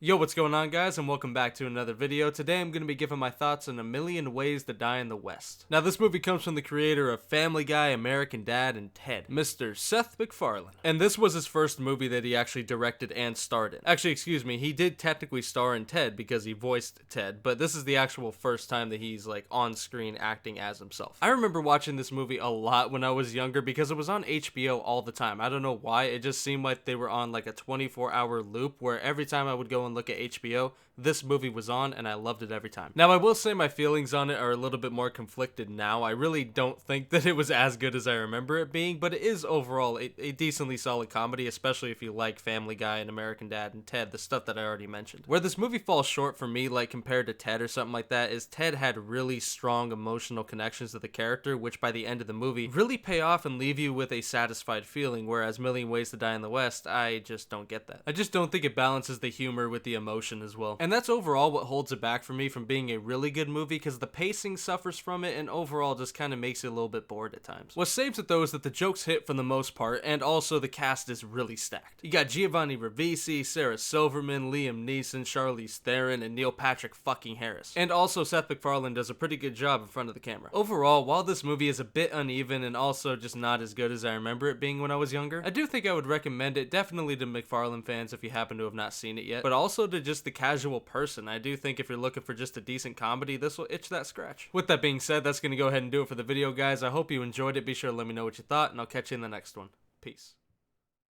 Yo, what's going on, guys, and welcome back to another video. Today I'm going to be giving my thoughts on A Million Ways to Die in the West. Now, this movie comes from the creator of Family Guy, American Dad, and Ted, Mr. Seth MacFarlane. And this was his first movie that he actually directed and starred in. Actually, excuse me, he did technically star in Ted because he voiced Ted, but this is the actual first time that he's like on screen acting as himself. I remember watching this movie a lot when I was younger because it was on HBO all the time. I don't know why, it just seemed like they were on like a 24-hour loop where every time I would go and look at HBO, this movie was on and I loved it every time. Now, I will say my feelings on it are a little bit more conflicted now. I really don't think that it was as good as I remember it being, but it is overall a decently solid comedy, especially if you like Family Guy and American Dad and Ted, the stuff that I already mentioned. Where this movie falls short for me, like compared to Ted or something like that, is Ted had really strong emotional connections to the character, which by the end of the movie really pay off and leave you with a satisfied feeling, whereas Million Ways to Die in the West, I just don't get that. I just don't think it balances the humor with the emotion as well. And that's overall what holds it back for me from being a really good movie, because the pacing suffers from it and overall just kind of makes it a little bit bored at times. What saves it though is that the jokes hit for the most part, and also the cast is really stacked. You got Giovanni Ribisi, Sarah Silverman, Liam Neeson, Charlize Theron, and Neil Patrick fucking Harris. And also Seth MacFarlane does a pretty good job in front of the camera. Overall, while this movie is a bit uneven and also just not as good as I remember it being when I was younger, I do think I would recommend it definitely to MacFarlane fans if you happen to have not seen it yet, but also to just the casual person. I do think if you're looking for just a decent comedy, this will itch that scratch. With that being said, that's going to go ahead and do it for the video, guys. I hope you enjoyed it. Be sure to let me know what you thought, and I'll catch you in the next one. Peace.